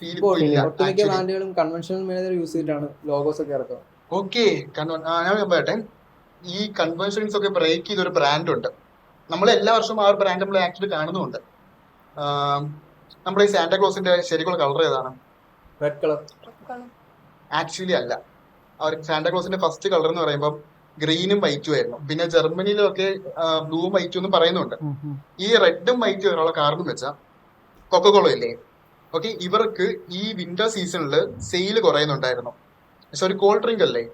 ഫീൽ ഒട്ടുമിക്ക ബ്രാൻഡുകളും കൺവെൻഷണൽ മാനേജർ യൂസ് ചെയ്തിട്ടാണ് ലോഗോസ് ഒക്കെ ഇറക്കുന്നത്. ഓക്കെ, ഞാൻ പറയട്ടെ, ഈ കൺവെൻഷൻസ് ഒക്കെ ബ്രേക്ക് ചെയ്ത ഒരു ബ്രാൻഡ് ഉണ്ട്. നമ്മൾ എല്ലാ വർഷവും ആ ഒരു ബ്രാൻഡ് നമ്മൾ ആക്ച്വലി കാണുന്നുണ്ട്. നമ്മുടെ ഈ സാന്റാക്ലോസിന്റെ ശരിക്കുള്ള കളർ ഏതാണ്? Red colour. ആക്ച്വലി അല്ല. അവർ സാന്റാക്ലോസിന്റെ ഫസ്റ്റ് കളർ എന്ന് പറയുമ്പോൾ ഗ്രീനും വൈറ്റും ആയിരുന്നു. പിന്നെ ജർമ്മനിയിലൊക്കെ ബ്ലൂവും വൈറ്റും എന്നും പറയുന്നുണ്ട്. ഈ റെഡും വൈറ്റും ഒരാളെ കാരണം വെച്ചാൽ കൊക്കക്കോള ഇല്ലേ, ഓക്കെ, ഇവർക്ക് ഈ വിന്റർ സീസണിൽ സെയിൽ കുറയുന്നുണ്ടായിരുന്നു. പക്ഷെ ഒരു കോൾഡ് ഡ്രിങ്ക് അല്ലേ,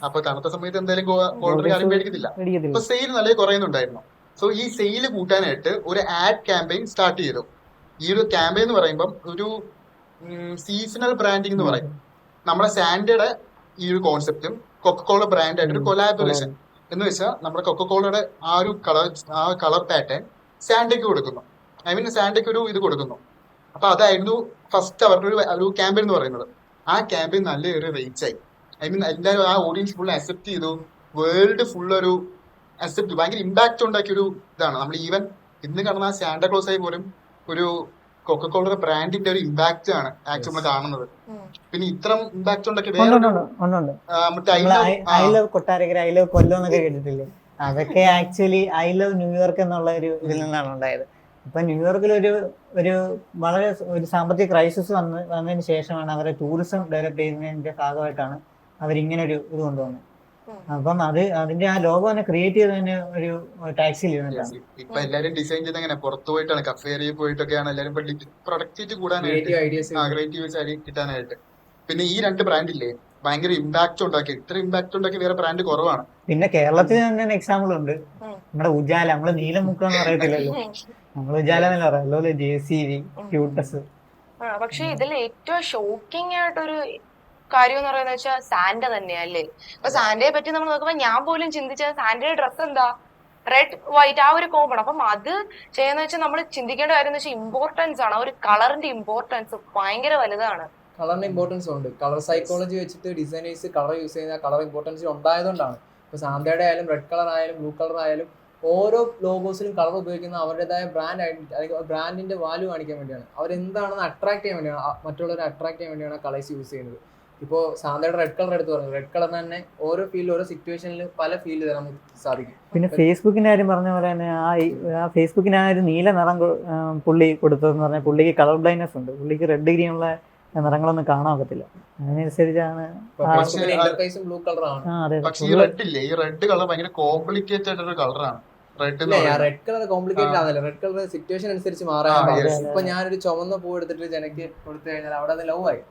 അപ്പൊ തണുത്ത സമയത്ത് എന്തായാലും കോൾഡ് ഡ്രിങ്ക് ആരും മേടിക്കത്തില്ല. അപ്പൊ സെയിൽ നല്ല കുറയുന്നുണ്ടായിരുന്നു. സോ ഈ സെയിൽ കൂട്ടാനായിട്ട് ഒരു ആഡ് ക്യാമ്പയിൻ സ്റ്റാർട്ട് ചെയ്തു. ഈ ഒരു ക്യാമ്പയിൻ എന്ന് പറയുമ്പോൾ ഒരു സീസണൽ ബ്രാൻഡിങ് എന്ന് പറയും. നമ്മുടെ സാൻഡയുടെ ഈ ഒരു കോൺസെപ്റ്റും കൊക്കക്കോള ബ്രാൻഡായിട്ട് ഒരു കൊലാബറേഷൻ എന്ന് വെച്ചാൽ നമ്മുടെ കൊക്കക്കോളയുടെ ആ ഒരു കളർ പാറ്റേൺ സാൻഡയ്ക്ക് കൊടുക്കുന്നു. ഐ മീൻ സാൻഡയ്ക്ക് ഒരു ഇത് കൊടുക്കുന്നു. അപ്പൊ അതായിരുന്നു ഫസ്റ്റ് അവരുടെ ഒരു ക്യാമ്പയിൻ എന്ന് പറയുന്നത്. ആ ക്യാമ്പയിൻ നല്ലൊരു റീച്ച് ആയി. ഐ മീൻ എല്ലാവരും ആ ഓഡിയൻസ് ഫുൾ അക്സെപ്റ്റ് ചെയ്തു. വേൾഡ് ഫുൾ ഒരു അക്സെപ്റ്റ്, ഭയങ്കര ഇമ്പാക്ട് ഉണ്ടാക്കിയ ഒരു ഇതാണ്. നമ്മൾ ഈവൻ ഇന്ന് കാണുന്ന ആ സാന്റാക്ലോസ് ആയി പോലും ഒരു കൊക്കക്കോളയുടെ ബ്രാൻഡിന്റെ ഒരു ഇമ്പാക്ട് ആണ് ആക്ച്വലി നമ്മൾ കാണുന്നത്. പിന്നെ ഇത്ര ഇമ്പാക്ട് ഉണ്ടാക്കി I love Kottarakkara, I love Kollam എന്നൊക്കെ കേട്ടിട്ടില്ലേ? അതൊക്കെ ആക്ച്വലി ഐ ലവ് ന്യൂയോർക്ക് എന്നുള്ള ഒരു ഇതിൽ നിന്നാണ് ഉണ്ടായത്. ഇപ്പൊ ന്യൂയോർക്കിൽ ഒരു വളരെ ഒരു സാമ്പത്തിക ക്രൈസിസ് വന്നതിന് ശേഷമാണ് അവരെ ടൂറിസം ഡെവലപ്പ് ചെയ്യുന്നതിന്റെ ഭാഗമായിട്ടാണ് അവരിങ്ങനെ ഒരു ഇത് കൊണ്ടുവന്നത്. അപ്പം അതിന്റെ ആ ലോഗോ തന്നെ ക്രിയേറ്റ് ചെയ്ത് തന്നെ ഒരു ടാക്സിയിൽ ഇരുന്നിട്ടാണ്. ഇപ്പൊ എല്ലാരും ഡിസൈൻ ചെയ്ത് എങ്ങനെ പുറത്തു പോയിട്ടാണ്, കഫേരിയിൽ പോയിട്ടൊക്കെയാണ് എല്ലാരും പ്രൊഡക്ടിവിറ്റി കൂടാനായിട്ട്, ക്രിയേറ്റീവ് കിട്ടാനായിട്ട്. പിന്നെ ഈ രണ്ട് ബ്രാൻഡ് ഇല്ലേ, ഭയങ്കര ഇമ്പാക്ട് ഉണ്ടാക്കി. ഇത്ര ഇമ്പാക്ട് ഉണ്ടാക്കി വേറെ ബ്രാൻഡ് കുറവാണ്. പിന്നെ കേരളത്തിൽ തന്നെ എക്സാമ്പിൾ ഉണ്ട്, നമ്മുടെ ഉജാല. നമ്മള് നീലമുക്ക എന്ന് പറയത്തില്ലല്ലോ, നമ്മൾ ഉജാല എന്നല്ല പറയാം. അതുപോലെ JCV, ക്യൂട്ടസ്. പക്ഷെ ഇതിൽ ഏറ്റവും ഷോക്കിംഗ് ആയിട്ടൊരു കാര്യം എന്ന് പറയുന്നത് വെച്ചാൽ സാന്റ തന്നെയല്ലേ. അപ്പൊ സാന്റയെ പറ്റി നമ്മൾ നോക്കുമ്പോ ഞാൻ പോലും ചിന്തിച്ചത് സാന്റയുടെ ഡ്രസ് എന്താ, റെഡ് വൈറ്റ്, ആ ഒരു കോമ്പൺ. അപ്പം അത് ചെയ്യുന്ന വെച്ചാൽ നമ്മൾ ചിന്തിക്കേണ്ട കാര്യം എന്ന് വെച്ചാൽ ഇമ്പോർട്ടൻസ് ആണ്. ആ ഒരു കളറിന്റെ ഇമ്പോർട്ടൻസ് ഭയങ്കര വലുതാണ്. കളറിന്റെ ഇമ്പോർട്ടൻസ് ഉണ്ട്. കളർ സൈക്കോളജി വെച്ചിട്ട് ഡിസൈനേഴ്സ് കളർ യൂസ് ചെയ്യുന്ന കളർ ഇമ്പോർട്ടൻസ് ഉണ്ടായതുകൊണ്ടാണ്. ഇപ്പൊ സാന്തയുടെ ആയാലും റെഡ് കളർ ആയാലും ബ്ലൂ കളർ ആയാലും ഓരോ ലോഗോസിലും കളർ ഉപയോഗിക്കുന്ന അവരുടേതായ ബ്രാൻഡ് ഐഡന്റിറ്റി, അല്ലെങ്കിൽ ബ്രാൻഡിന്റെ വാല്യൂ കാണിക്കാൻ വേണ്ടിയാണ്. അവരെന്താണെന്ന് അട്രാക്ട് ചെയ്യാൻ വേണ്ടിയാണ്, മറ്റുള്ളവരെ അട്രാക്ട് ചെയ്യാൻ വേണ്ടിയാണ് കളേഴ്സ് യൂസ് ചെയ്യുന്നത്. ഇപ്പോൾ സാന്തയുടെ റെഡ് കളർ എടുത്ത് പറഞ്ഞു, റെഡ് കളർ തന്നെ ഓരോ ഫീൽഡിൽ ഓരോ സിറ്റുവേഷനിൽ പല ഫീൽഡ് തരാൻ സാധിക്കും. പിന്നെ ഫേസ്ബുക്കിന്റെ കാര്യം പറഞ്ഞ പോലെ തന്നെ ആ ഫേസ്ബുക്കിന് ആ ഒരു നീല നിറം പുള്ളി കൊടുത്തതെന്ന് പറഞ്ഞാൽ പുള്ളിക്ക് കളർ ബ്ലൈൻഡ്നെസ് ഉണ്ട്. പുള്ളിക്ക് റെഡ് ഗ്രീനുള്ള നിറങ്ങളൊന്നും കാണാൻ ഒക്കത്തില്ല. അതിനനുസരിച്ചാണ് ബ്ലൂ കളർ ആണ്. പക്ഷേ ഈ റെഡ് ഇല്ലേ, ഈ റെഡ് കളർ ഭയങ്കര കോംപ്ലിക്കേറ്റഡ് ആയിട്ടുള്ള കളറാണ്. റെഡ് കളർ കോംപ്ലിക്കേറ്റഡ് ആണല്ലോ. റെഡ് കളർ സിറ്റുവേഷൻ അനുസരിച്ച് മാറാൻ. ഇപ്പൊ ഞാനൊരു ചുവന്ന പൂ എടുത്തിട്ട് ജനക്ക് കൊടുത്തു കഴിഞ്ഞാൽ അവിടെ അത് ലവ് ആയി.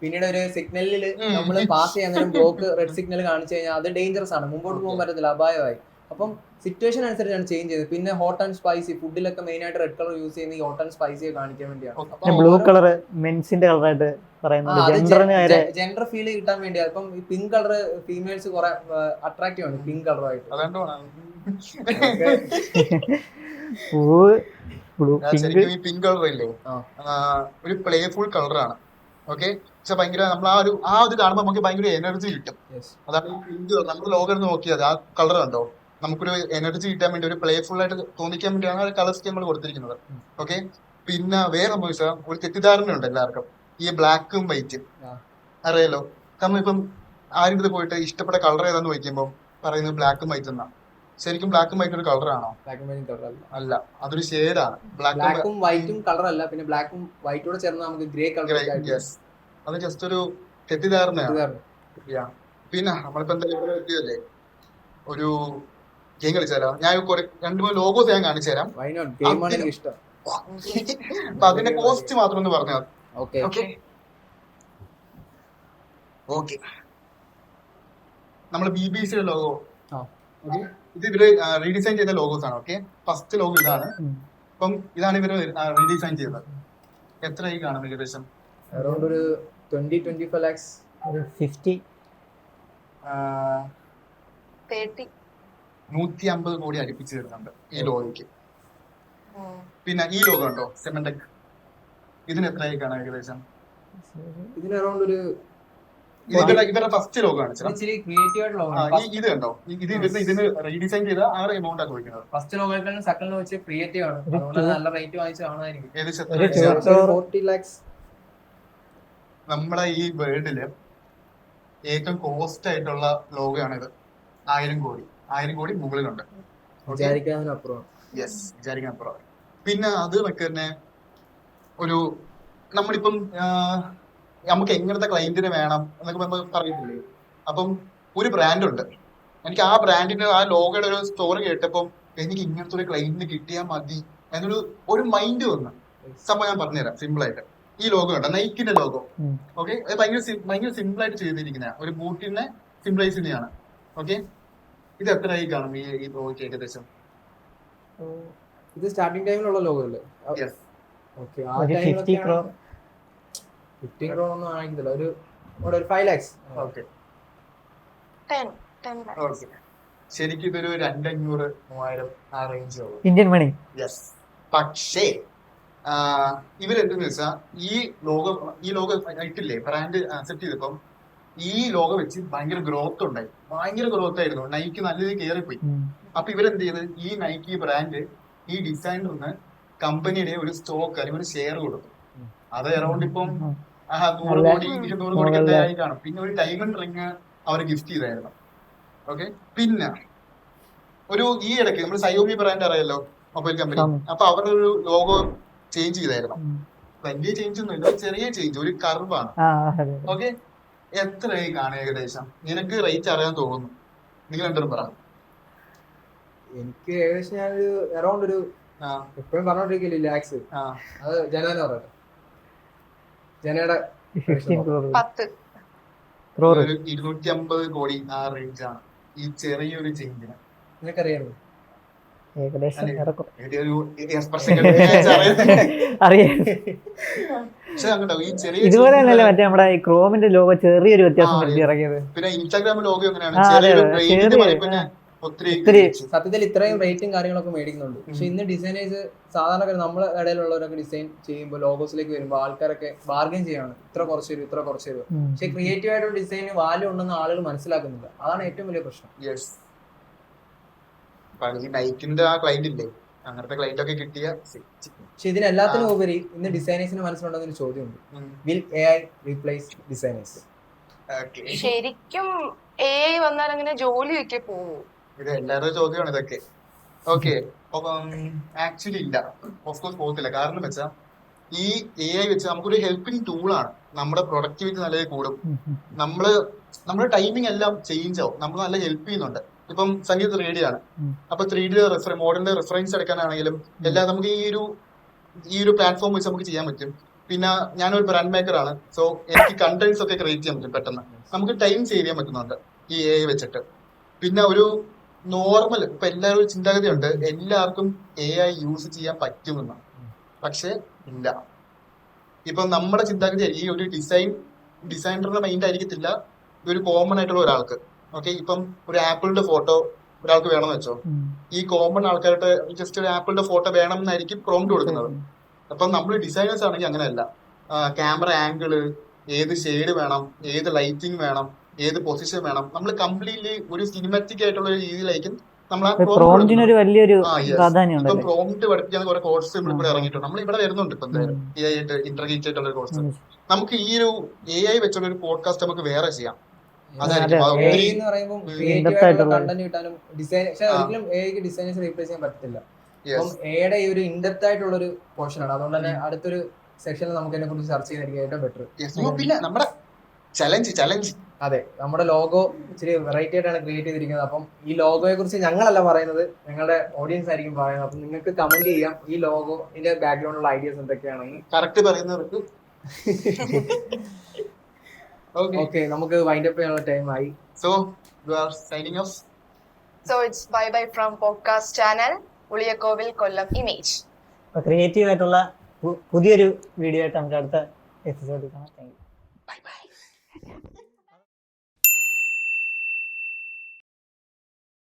പിന്നീട് ഒരു സിഗ്നലിൽ നമ്മൾ പാസ് ചെയ്യാൻ നേരം ബ്ലോക്ക് റെഡ് സിഗ്നൽ കാണിച്ചു കഴിഞ്ഞാൽ അത് ഡേഞ്ചറസ് ആണ്, മുമ്പോട്ട് പോകാൻ പറ്റത്തില്ല, അപായമായി. അപ്പം സിറ്റുവേഷൻ അനുസരിച്ചാണ് ചേഞ്ച് ചെയ്തത്. പിന്നെ ഹോട്ട് ആൻഡ് സ്പൈസി ഫുഡിലൊക്കെ മെയിൻ ആയിട്ട് റെഡ് കളർ യൂസ് ചെയ്യുന്ന ഈ ഹോട്ട് ആൻഡ് സ്പൈസിയെ കാണിക്കാൻ വേണ്ടിയാണ്. ബ്ലൂ കളർ മെൻസിന്റെ കളറായിട്ട് പറയുന്നത് ജെൻഡറിന് നേരെ ജെൻഡർ ഫീൽ കിട്ടാൻ വേണ്ടിയാണ്. ഇപ്പം ഈ പിങ്ക് കളർ ഫീമെയിൽസ് കുറെ അട്രാക്റ്റീവ് ആണ് പിങ്ക് കളറായിട്ട്. ബ്ലൂ ശരിക്കും ഈ പിങ്ക് കളർ ഇല്ലേ ഒരു പ്ലേഫുൾ കളറാണ്. ഓക്കെ, പക്ഷെ ഭയങ്കര നമ്മൾ ആ ഒരു കാണുമ്പോൾ നമുക്ക് ഭയങ്കര എനർജി കിട്ടും. അതാണ് ഈ പിങ്ക്. നമ്മുടെ ലോകം എടുത്ത് നോക്കിയത് ആ കളർ കണ്ടോ, നമുക്കൊരു എനർജി കിട്ടാൻ വേണ്ടി ഒരു പ്ലേഫുൾ ആയിട്ട് തോന്നിക്കാൻ വേണ്ടിയാണ് ആ കളർ സ്കീം നമ്മൾ കൊടുത്തിരിക്കുന്നത്. ഓക്കെ, പിന്നെ വേറെ സംഭവിച്ചാൽ ഒരു തെറ്റിദ്ധാരണ ഉണ്ട് എല്ലാവർക്കും ഈ ബ്ലാക്കും വൈറ്റും അറിയാലോ. കാരണം ഇപ്പം ആരെങ്കിലും പോയിട്ട് ഇഷ്ടപ്പെട്ട കളർ ഏതാന്ന് ചോദിക്കുമ്പോൾ പറയുന്നത് ബ്ലാക്കും വൈറ്റ് എന്നാ. ശരിക്കും ബ്ലാക്കും വൈറ്റ് ഒരു കളറാണോ? അല്ല, അതൊരു ഷെയ്ഡാണ്. ബ്ലാക്കും വൈറ്റും കളർ അല്ല, പിന്നെ ബ്ലാക്കും വൈറ്റോടെ ചേർന്ന് നമുക്ക് ഗ്രേ കളർ. അത് ജസ്റ്റ് ഒരു തെറ്റിദ്ധാരണയാണ്. പിന്നെ നമ്മളിപ്പോ എന്തായാലും എത്തിയല്ലേ, ഒരു ഗെയിം കളിച്ചാലോ? ഞാൻ രണ്ടു മൂന്ന് ലോഗോസ് ഞാൻ കാണിച്ചു തരാം. അപ്പൊ അതിന്റെ കോസ്റ്റ് മാത്രം ഒന്ന് പറഞ്ഞാൽ. ഓക്കെ, നമ്മള് BBC ലോഗോ, ഇത് ഇവര് റീഡിസൈൻ ചെയ്ത ലോഗോസ് ആണ്. ഓക്കെ, ഫസ്റ്റ് ലോഗോ ഇതാണ്. അപ്പം ഇതാണ് ഇവര് റീഡിസൈൻ ചെയ്തത്. എത്രയായി കാണും ഏകദേശം? അറൗണ്ട് ഒരു 20-25 lakhs. 50 150 കോടി അടുപ്പിച്ച് വരുന്നുണ്ട് ഈ ലോഗോയ്ക്ക്. പിന്നെ ഈ ലോഗോ ഉണ്ടോ സെമന്റക്, ഇതിന് എത്രയായി കാണാം ഏകദേശം? ഇതിന് അറൗണ്ട് ഒരു ഇവരുടെ ഫസ്റ്റ് ലോഗോ ആണ്. ഇത് കണ്ടോ, ഇതിന് റീഡിസൈൻ ചെയ്ത ആ എമൗണ്ട് ആണ് ചോദിക്കുന്നത്. ഫസ്റ്റ് ലോഗോക്കാളും സെക്കൻഡ് ലോഗോ വെച്ച് ക്രിയേറ്റീവ് ആണ്, അതുകൊണ്ട് നല്ല റേറ്റ് വാങ്ങിച്ച് കാണുമായിരിക്കും. 40 lakhs. നമ്മളെ ഈ വേൾഡില് ഏറ്റവും കോസ്റ്റ് ആയിട്ടുള്ള ലോഗോ ആണിത്. 1000 കോടി മുകളിലുണ്ട്. യെസ്, വിചാരിക്കാനപ്പുറം. പിന്നെ അത് തന്നെ ഒരു നമ്മളിപ്പം നമുക്ക് എങ്ങനത്തെ ക്ലയന്റിന് വേണം എന്നൊക്കെ നമ്മൾ പറഞ്ഞിട്ടില്ലേ. അപ്പം ഒരു ബ്രാൻഡ് ഉണ്ട്, എനിക്ക് ആ ബ്രാൻഡിന്റെ ആ ലോഗോയുടെ ഒരു സ്റ്റോറി കേട്ടപ്പം എനിക്ക് ഇങ്ങനത്തെ ഒരു ക്ലയന്റിന് കിട്ടിയാൽ മതി എന്നൊരു മൈൻഡ് വന്നു. സംഭവം ഞാൻ പറഞ്ഞുതരാം സിമ്പിൾ ആയിട്ട്. ഈ ലോഗോ ഉണ്ട്, നൈക്കിന്റെ ലോഗോ. ഓക്കെ, ഭയങ്കര സിമ്പിൾ ആയിട്ട് ചെയ്തിരിക്കുന്ന ഒരു ബൂട്ടിനെ സിംപ്ലൈസ് ചെയ്യുന്നതാണ്. ഓക്കെ, ഇത് എത്രയായി കാണും ഈ ലോഗോയ്ക്ക് ഏകദേശം? ഇത് സ്റ്റാർട്ടിംഗ് ടൈമിലുള്ള ലോഗോ അല്ലേ? ഓക്കെ, ആ 50 crore 15 crore ഒന്നും ആയിരിക്കില്ല, ഒരു 5 lakhs. ഓക്കെ, ശരിക്കും ഇതൊരു 200-300 ആ റേഞ്ച് ഇന്ത്യൻ മണി. യെസ്, പക്ഷേ ഇവരെന്തെന്ന് വെച്ചാൽ ഈ ലോഗോ ഇട്ടില്ലേ, ബ്രാൻഡ് അക്സെപ്റ്റ് ചെയ്തപ്പം ഈ ലോഗോ വെച്ച് ഭയങ്കര ഗ്രോത്ത് ഉണ്ടായി. ഭയങ്കര ഗ്രോത്ത് ആയിരുന്നു, നൈക്ക് നല്ല രീതിയിൽ കയറിപ്പോയി. അപ്പൊ ഇവരെന്ത് ചെയ്ത് ഈ നൈക്കി ബ്രാൻഡ് ഈ ഡിസൈനറിന് കമ്പനിയുടെ ഒരു സ്റ്റോക്ക് അല്ലെങ്കിൽ ഒരു ഷെയർ കൊടുത്തു. അത് അറൗണ്ട് ഇപ്പം 100 കോടി 200 കോടി ആയി കാണും. പിന്നെ ഒരു ഡയമണ്ട് റിങ് അവർ ഗിഫ്റ്റ് ചെയ്തായിരുന്നു. ഓക്കെ, പിന്നെ ഈ ഇടയ്ക്ക് നമ്മൾ സയോമി ബ്രാൻഡ് അറിയാലോ, മൊബൈൽ കമ്പനി. അപ്പൊ അവരുടെ ഒരു ലോഗോ ചേഞ്ച് ചെയ്തായിരുന്നു. വലിയ ചേഞ്ച് ഒന്നും ഇല്ല, ചെറിയ ചേഞ്ച്, ഒരു കർവാണ്. ഓക്കെ, എത്രയായി കാണും ഏകദേശം? നിനക്ക് റേറ്റ് അറിയാൻ തോന്നുന്നു, നിങ്ങൾ എന്തെങ്കിലും പറ. എനിക്ക് ഏകദേശം ഞാനൊരു അറൗണ്ട് ഒരു എപ്പോഴും പറഞ്ഞോണ്ടിരിക്കില്ല ലാക്സ്. അത് ജനേനെ പറയട്ടെ, ജനയുടെ 250 കോടി ആ റേഞ്ച് ആണ് ഈ ചെറിയൊരു ചേഞ്ചിന്. നിനക്കറിയാമോ? ഏകദേശം ഇതുപോലെ തന്നെയല്ലേ മറ്റേ നമ്മുടെ ഈ ക്രോമിന്റെ ലോഗോ ചെറിയൊരു വ്യത്യാസം വരുത്തി ഇറങ്ങിയത്. പിന്നെ ഇൻസ്റ്റാഗ്രാം ലോഗോ എങ്ങനെയാണ്? സത്യത്തിൽ ഇത്രയും റേറ്റും കാര്യങ്ങളൊക്കെ മേടിക്കുന്നുണ്ട്. പക്ഷെ ഇന്ന് ഡിസൈനേഴ്സ് സാധാരണ നമ്മുടെ ഇടയിലുള്ളവരൊക്കെ ഡിസൈൻ ചെയ്യുമ്പോൾ ലോഗോസിലേക്ക് വരുമ്പോൾ ആൾക്കാരൊക്കെ ബാർഗൈൻ ചെയ്യാണ്, ഇത്ര കുറച്ച് തരും, ഇത്ര കുറച്ച് തരും. പക്ഷെ ക്രിയേറ്റീവ് ആയിട്ടുള്ള ഡിസൈന് വാല്യൂ ഉണ്ടെന്ന് ആളുകൾ മനസ്സിലാക്കുന്നില്ല. അതാണ് ഏറ്റവും വലിയ പ്രശ്നം. നൈക്കിന്റെ ആ ക്ലൈന്റ് ഇല്ലേ, അങ്ങനത്തെ ക്ലൈന്റ് ഒക്കെ കിട്ടിയ. പക്ഷെ ഇതിനെല്ലാത്തിനും ഉപരി ഇന്ന് ഡിസൈനേഴ്സിന് മനസ്സിലുണ്ടെന്നൊരു ചോദ്യമുണ്ട്, വിൽ AI റീപ്ലേസ് ഡിസൈനേഴ്സ്? ശരിക്കും AI വന്നാൽ അങ്ങനെ ജോലിയൊക്കെ പോവും? ഇത് എല്ലാവരുടെ ചോദ്യമാണ് ഇതൊക്കെ. ഓക്കെ, ആക്ച്വലി ഇല്ല, ഓഫ്കോഴ്സ് പോകത്തില്ല. കാരണം വെച്ചാൽ ഈ AI വെച്ച് നമുക്കൊരു ഹെൽപ്പിംഗ് ടൂളാണ്. നമ്മുടെ പ്രൊഡക്ടിവിറ്റി നല്ല കൂടും. നമ്മുടെ ടൈമിംഗ് എല്ലാം ചേഞ്ച് ആവും. നമ്മൾ നല്ല ഹെൽപ്പ് ചെയ്യുന്നുണ്ട്. ഇപ്പം സംഗീത 3D ആണ്, അപ്പൊ 3D മോഡലിന്റെ റെഫറൻസ് എടുക്കാനാണെങ്കിലും എല്ലാം നമുക്ക് ഈ ഒരു പ്ലാറ്റ്ഫോം വെച്ച് നമുക്ക് ചെയ്യാൻ പറ്റും. പിന്നെ ഞാനൊരു ബ്രാൻഡ് മേക്കർ ആണ്, സോ എനിക്ക് കണ്ടന്റ്സ് ഒക്കെ ക്രിയേറ്റ് ചെയ്യാൻ പറ്റും പെട്ടെന്ന്. നമുക്ക് ടൈം സേവ് ചെയ്യാൻ പറ്റുന്നുണ്ട് ഈ AI വെച്ചിട്ട്. പിന്നെ നോർമൽ ഇപ്പൊ എല്ലാവരും ഒരു ചിന്താഗതിയുണ്ട് എല്ലാവർക്കും AI യൂസ് ചെയ്യാൻ പറ്റുമെന്ന്. പക്ഷെ ഇല്ല. ഇപ്പൊ നമ്മുടെ ചിന്താഗതി ഈ ഒരു ഡിസൈനറുടെ മൈൻഡ് ആയിരിക്കത്തില്ല ഒരു കോമൺ ആയിട്ടുള്ള ഒരാൾക്ക്. ഓക്കെ, ഇപ്പം ഒരു ആപ്പിളിന്റെ ഫോട്ടോ ഒരാൾക്ക് വേണമെന്ന് വെച്ചോ, ഈ കോമൺ ആൾക്കാരുടെ ജസ്റ്റ് ഒരു ആപ്പിളിന്റെ ഫോട്ടോ വേണം എന്നായിരിക്കും പ്രോംപ്റ്റ് കൊടുക്കുന്നത്. അപ്പം നമ്മൾ ഡിസൈനേഴ്സ് ആണെങ്കിൽ അങ്ങനെയല്ല. ക്യാമറ ആംഗിള്, ഏത് ഷെയ്ഡ് വേണം, ഏത് ലൈറ്റിംഗ് വേണം, ഏത് പൊസിഷൻ വേണം, നമ്മൾ കംപ്ലീറ്റ്ലി ഒരു സിനിമാറ്റിക് ആയിട്ടുള്ള ഒരു രീതിയിലായിരിക്കും നമ്മൾ ആ പ്രോംപ്റ്റിന് ഒരു വലിയൊരു ഇപ്പം പ്രാധാന്യമുണ്ട്. പ്രോംപ്റ്റ് പഠിപ്പിക്കുന്ന കുറെ കോഴ്സ് ഇവിടെ ഇറങ്ങിയിട്ടുണ്ട്. നമ്മൾ ഇവിടെ വരുന്നുണ്ട് ഇപ്പൊ എന്തായാലും AI ആയിട്ട് ഇന്റർഗേറ്റ് ആയിട്ടുള്ള ഒരു കോഴ്സ്. നമുക്ക് ഈ ഒരു AI വെച്ചുള്ള ഒരു പോഡ്കാസ്റ്റ് നമുക്ക് വേറെ ചെയ്യാം. അതായിരിക്കും അത് AI ഒത്തിരി എന്ന് പറയുമ്പോൾ ക്രിയേറ്റീവ് ആയിട്ടുള്ള കണ്ടന്റ് കിട്ടാനും ഡിസൈൻ, പക്ഷെ ഒരിക്കലും AI ഡിസൈനേഴ്സ് റീപ്ലേസ് ചെയ്യാൻ പറ്റത്തില്ല. അപ്പം എയുടെ ഈ ഒരു ഇൻഡെപ്ത് ആയിട്ടുള്ള ഒരു പോർഷൻ ആണ്. അതുകൊണ്ട് തന്നെ അടുത്തൊരു സെക്ഷനിൽ നമുക്ക് അതിനെ കുറിച്ച് ചർച്ച ചെയ്യുന്നതായിരിക്കും ഏറ്റവും ബെറ്റർ. പിന്നെ നമ്മുടെ ചലഞ്ച് അതെ, നമ്മുടെ ലോഗോ ഇച്ചിരി വെറൈറ്റി ആയിട്ടാണ് ക്രിയേറ്റ് ചെയ്തിരിക്കുന്നത്. അപ്പം ഈ ലോഗോയെ കുറിച്ച് ഞങ്ങളല്ല പറയുന്നത്, ഞങ്ങളുടെ ഓഡിയൻസ് ആയിരിക്കും പറയുന്നത്. അപ്പം നിങ്ങൾക്ക് കമന്റ് ചെയ്യാം ഈ ലോഗോ ഇതിന്റെ ബാക്ക്ഗ്രൗണ്ടിലുള്ള ഐഡിയാസ് എന്തൊക്കെയാണെന്ന്. കറക്റ്റ് പറയുന്നവർക്ക്. ഓക്കെ, നമുക്ക് വൈൻഡ് അപ്പ് ചെയ്യാനുള്ള ടൈം ആയി. So you are signing off. So it's bye bye from podcast channel Uliyakovil Kollam image. Creative ആയിട്ടുള്ള പുതിയൊരു വീഡിയോ ആയിട്ട് നമുക്ക് അടുത്ത എപ്പിസോഡിൽ കാണാം. Thank you. Bye bye.